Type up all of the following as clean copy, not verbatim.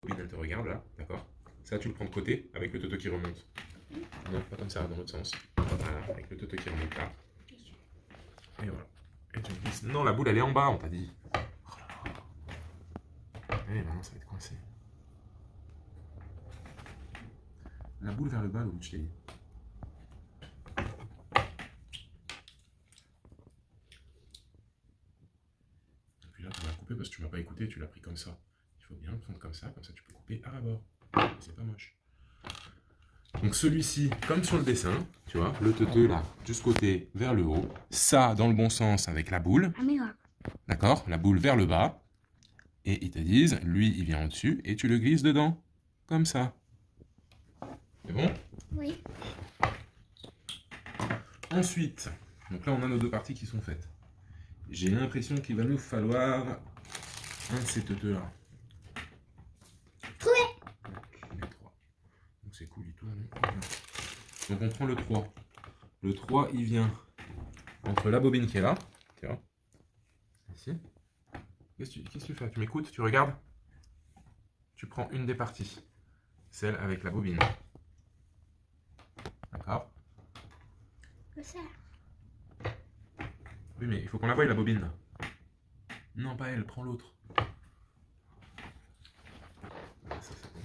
bobine, elle te regarde là, d'accord? Ça, tu le prends de côté avec le toto qui remonte. Non, pas comme ça, dans l'autre sens. Voilà, avec le toto qui remonte là. Et voilà. Et tu glisses. Non, la boule, elle est en bas, on t'a dit. Oh là là. Allez, maintenant, ça va être coincé. La boule vers le bas, l'autre, je t'ai dit. Et puis là, tu vas la couper parce que tu m'as pas écouté, tu l'as pris comme ça. Il faut bien le prendre comme ça tu peux couper à bord. C'est pas moche. Donc celui-ci, comme sur le dessin, tu vois, le teuteux là, juste côté vers le haut, ça dans le bon sens avec la boule, d'accord, la boule vers le bas, et ils te disent, lui il vient au-dessus, et tu le glisses dedans, comme ça. C'est bon? Oui. Ensuite, donc là on a nos deux parties qui sont faites. J'ai l'impression qu'il va nous falloir un de ces teuteux là. Trouvé. Les trois. Donc c'est cool, il tourne. Donc on prend le 3. Le 3, il vient entre la bobine qui est là, tu vois, ici. Qu'est-ce que tu fais? Tu m'écoutes? Tu regardes? Tu prends une des parties, celle avec la bobine. D'accord? Ça. Oui, mais il faut qu'on la voie, la bobine. Non, pas elle, prends l'autre. Ça, c'est bon.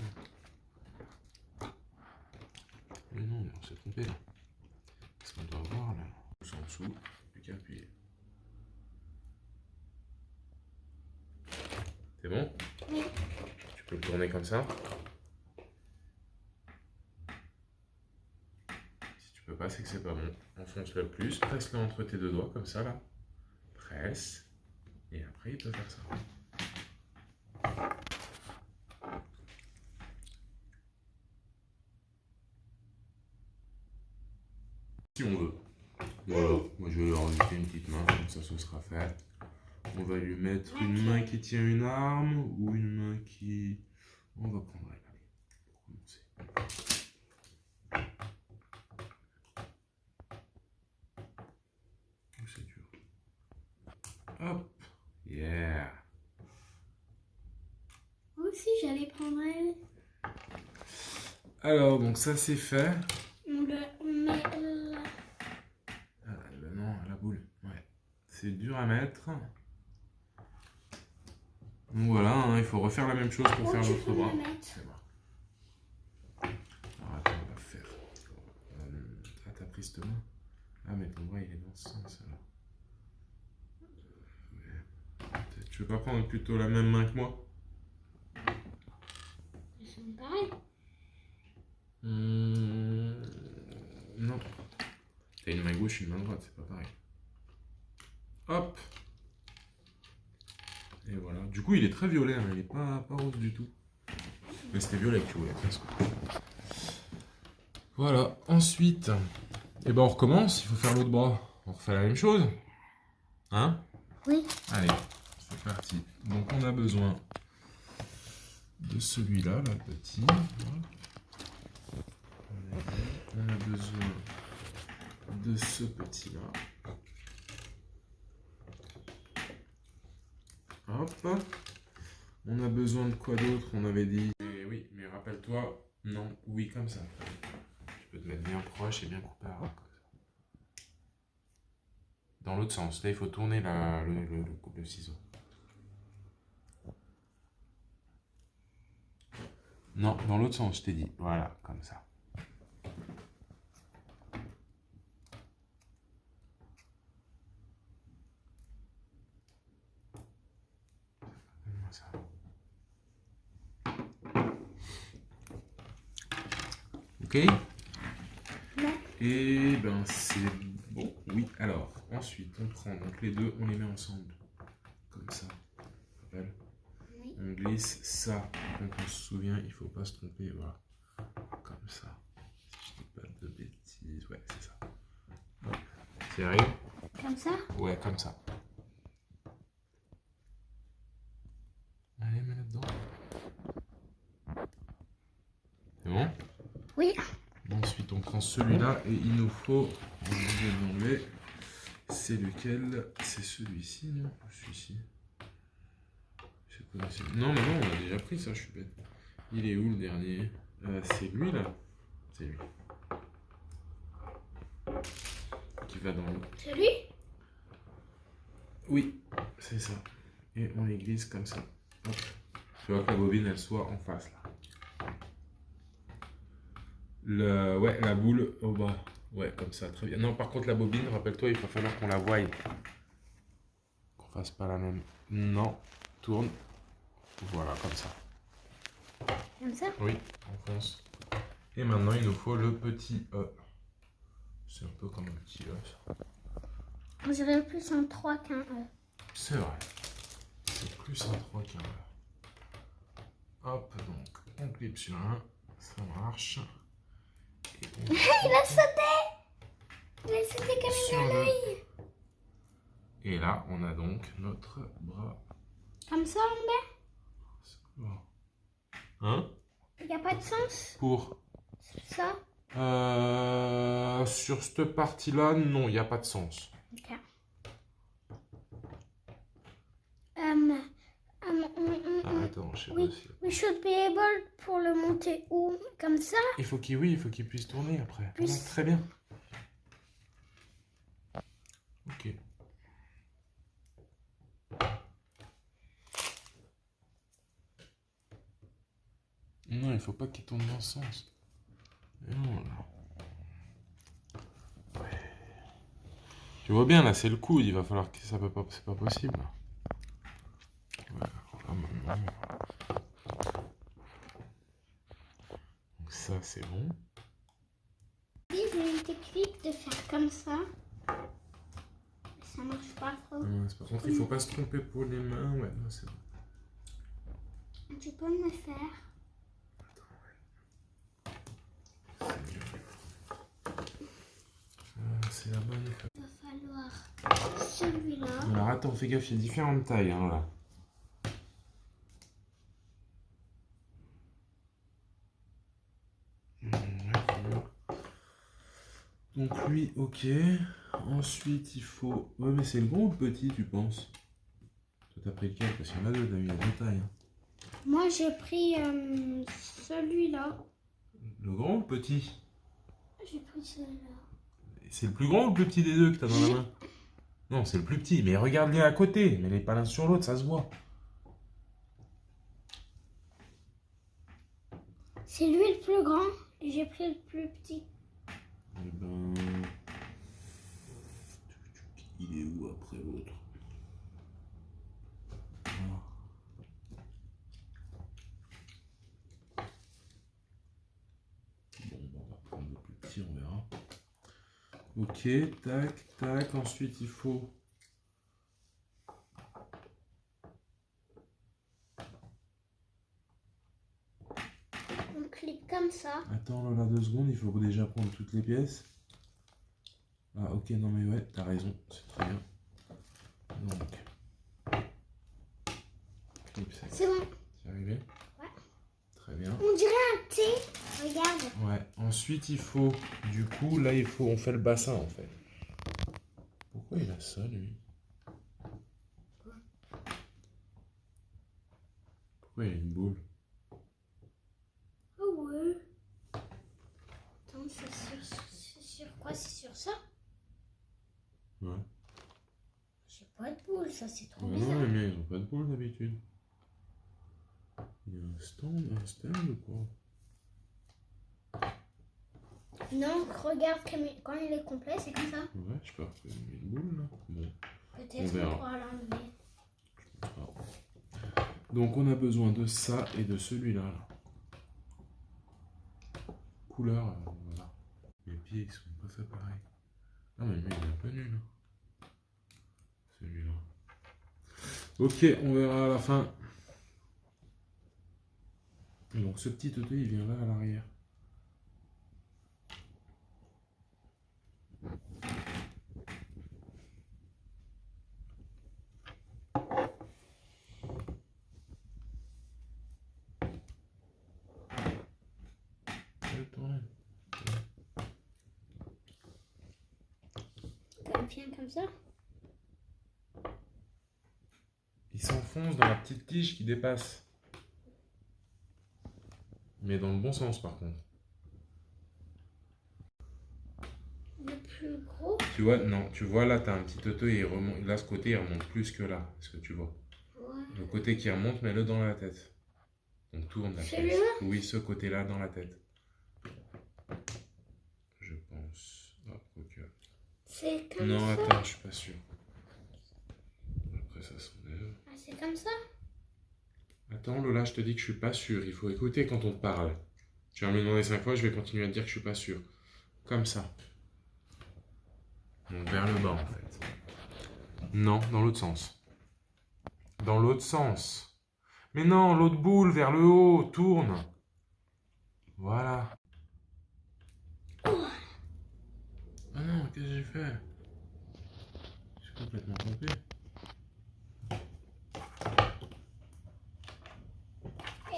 Mais non, on s'est trompé là. Parce qu'on doit voir là. C'est en dessous, plus qu'à appuyer. C'est bon? Oui. Tu peux le tourner comme ça. Si tu peux pas, c'est que c'est pas bon. Enfonce-le le plus, presse-le entre tes deux doigts, comme ça là. Presse. Et après, il peut faire ça. Si on veut. Voilà, moi je vais lui rajouter une petite main, comme ça ce sera fait. On va lui mettre une main qui tient une arme ou une main qui... On va prendre elle, allez, pour commencer. Oh, c'est dur. Hop, yeah. Moi aussi, j'allais prendre elle. Alors, donc ça c'est fait. On met là. Ah, ben non, la boule, ouais. C'est dur à mettre. Donc voilà, hein, il faut refaire la même chose pour faire l'autre bras. C'est bon. Alors attends, on va faire. Ah, t'as pris cette main? Ah, mais ton bras il est dans ce sens alors. Tu veux pas prendre plutôt la même main que moi? Ils sont pareils. Non. T'as une main gauche, une main droite, c'est pas pareil. Hop. Et voilà. Du coup, il est très violet, hein. Il est pas rose du tout. Mais c'était violet que tu voulais presque. Voilà. Ensuite, eh ben on recommence. Il faut faire l'autre bras. On refait la même chose. Hein? Oui. Allez, c'est parti. Donc on a besoin de celui-là, là, le petit. Voilà. On a besoin de ce petit-là. Hop. On a besoin de quoi d'autre? On avait dit... Et oui, mais rappelle-toi, non, oui, comme ça. Tu peux te mettre bien proche et bien coupé à ras. Dans l'autre sens. Là, il faut tourner le ciseau. Non, dans l'autre sens, je t'ai dit. Voilà, comme ça. Donne-moi ça. Ok? Non. Et ben c'est bon. Oui, alors, ensuite, on prend donc les deux, on les met ensemble. Comme ça. Rappelle? Oui. On glisse ça. Donc on se souvient, il faut pas se tromper. Voilà. Comme ça. Si je dis pas de bêtises. Ouais, c'est ça. Hop. Sérieux? Comme ça? Ouais, comme ça. Allez, mets là-dedans. C'est bon? Oui. Ensuite, on prend celui-là et il nous faut, on va l'enlever. C'est lequel? C'est celui-ci, non? Celui-ci. Non, mais non, on a déjà pris ça, je suis bête. Il est où le dernier? C'est lui là? C'est lui. Qui va dans l'eau. C'est lui? Oui, c'est ça. Et on les glisse comme ça. Hop. Tu vois que la bobine elle soit en face là. Ouais, la boule au bas. Ouais, comme ça, très bien. Non, par contre, la bobine, rappelle-toi, il va falloir qu'on la voie. Qu'on fasse pas la même. Non, tourne. Voilà, comme ça. Comme ça? Oui, enfonce. Et maintenant, il nous faut le petit E. C'est un peu comme un petit E, ça. On dirait plus un 3 qu'un E. C'est vrai. C'est plus un 3 qu'un E. Hop, donc, on clip sur un. Ça marche. Et on... Il a sauté! Il a sauté comme sur une le- abeille. Et là, on a donc notre bras. Comme ça, on met? Hein? Il n'y a pas de sens? Pour... Ça? sur cette partie-là, non, il n'y a pas de sens. Ok. Attends, je sais Oui, pas si... we should be able pour le monter où? Comme ça? Il faut qu'il puisse tourner après. Puis- Voilà, très bien. Ok. Non, il faut pas qu'il tourne dans ce sens. Et voilà. Ouais. Tu vois bien, là, c'est le coude. Il va falloir que ça peut pas... C'est pas possible. Voilà. Là, maintenant. Donc ça, c'est bon. Oui, j'ai une technique de faire comme ça. Mais ça marche pas trop. Par contre, il faut pas se tromper pour les mains. Ouais, non, c'est bon. Tu peux me le faire? C'est la bonne. Il va falloir celui-là. Alors attends, fais gaffe, il y a différentes tailles. Hein, là. Donc lui, ok. Ensuite, il faut... Ouais, mais c'est le gros ou le petit, tu penses? Toi, t'as pris lequel? Parce qu'il y en a deux, il y a deux tailles. Hein. Moi, j'ai pris celui-là. Le grand ou le petit? J'ai pris celui-là. C'est le plus grand ou le plus petit des deux que t'as dans la main? Non, c'est le plus petit. Mais regarde-les à côté. Mais les pas l'un sur l'autre, ça se voit. C'est lui le plus grand et j'ai pris le plus petit. Eh ben... Il est où après l'autre? Ah. Bon, on va prendre le plus petit, on verra. Ok, tac, tac. Ensuite, il faut... On clique comme ça. Attends, là, 2 secondes, il faut déjà prendre toutes les pièces. Ah, ok, non mais ouais, t'as raison, c'est très bien. Donc... Clip sec. C'est bon. C'est arrivé? Ouais. Très bien. On dirait un T. Regarde. Ouais, ensuite il faut, du coup, là il faut, on fait le bassin en fait. Pourquoi il a ça lui? Pourquoi il a une boule? Oh ouais. Attends, c'est sur quoi? C'est sur ça? Ouais. J'ai pas de boule, ça c'est trop Non, bizarre. les miens ils ont pas de boule d'habitude. Il y a un stand ou quoi? Non, regarde quand il est complet, c'est comme ça. Ouais, je peux refaire une boule là. Bon. Peut-être On verra. qu'on pourra l'enlever. Donc on a besoin de ça et de celui-là. Là. Couleur, voilà. Les pieds ils sont pas faits pareil. Ah mais lui il est un peu nul. Hein. Celui-là. Ok, on verra à la fin. Donc ce petit auto il vient là à l'arrière. Ça vient comme ça. Il s'enfonce dans la petite tige qui dépasse. Mais dans le bon sens par contre. Le plus gros. Tu vois, non, tu vois là, tu as un petit toto et il remonte. Là, ce côté, il remonte plus que là. Est-ce que tu vois? Ouais. Le côté qui remonte, mets-le dans la tête. Donc tourne la pièce. Celui-là? Oui, ce côté-là dans la tête. Je pense. Ah, quoique. C'est comme Non, ça. attends, je suis pas sûr. Après, ça s'enlève. Ah, c'est comme ça. Attends, Lola, je te dis que je suis pas sûr. Il faut écouter quand on te parle. Tu vas me demander 5 fois, je vais continuer à te dire que je suis pas sûr. Comme ça. Donc vers le bas, en fait. Non, dans l'autre sens. Dans l'autre sens. Mais non, l'autre boule, vers le haut, tourne. Voilà. Ah non, qu'est-ce que j'ai fait? J'ai complètement trompé.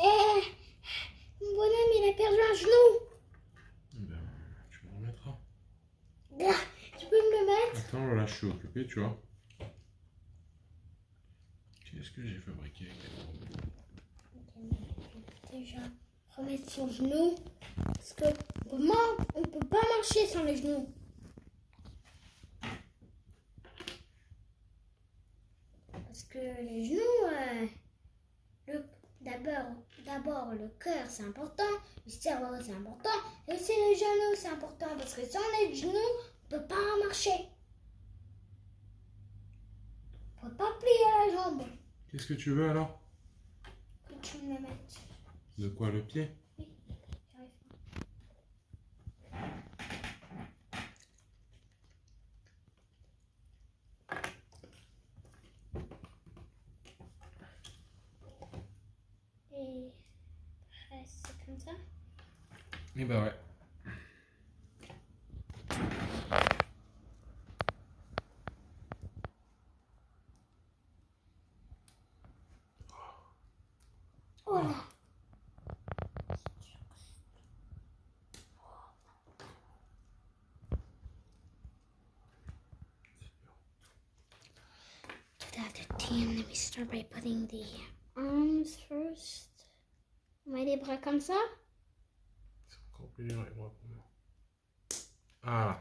Eh, mon bonhomme, il a perdu un genou. Ben, tu me remettras. Ah, tu peux me le mettre? Attends, Lola, je suis occupé, tu vois. Qu'est-ce que j'ai fabriqué avec les Déjà, remettre son genou. Parce que vraiment, on peut pas marcher sans les genoux. Parce que les genoux, d'abord le cœur c'est important, le cerveau c'est important, et aussi les genoux c'est important parce que sans les genoux, on peut pas marcher. On peut pas plier la jambe. Qu'est-ce que tu veux alors? Que tu me le mettes. De quoi, le pied? J'arrive pas. Et après, c'est comme ça. Eh ben ouais. Oh là. To have the team, let me start by putting the arms first. On met les bras comme ça. C'est encore plus dur les bras pour moi. Ah.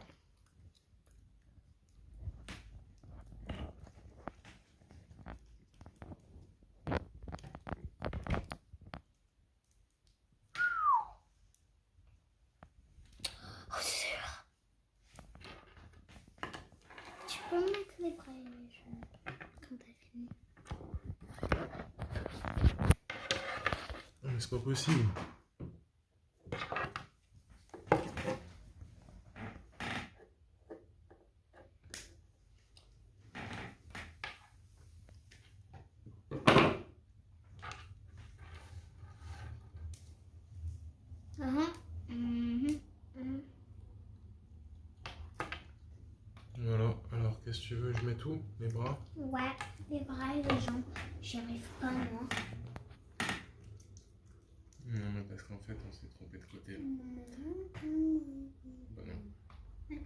Oh, c'est dur. Tu peux me mettre les bras et les jambes quand t'as fini. Mais c'est pas possible. Voilà, alors qu'est-ce que tu veux? Je mets tout? Les bras? Ouais, les bras et les jambes. J'y arrive pas, moi. Non, mais parce qu'en fait, on s'est trompé de côté. Là. Bah non.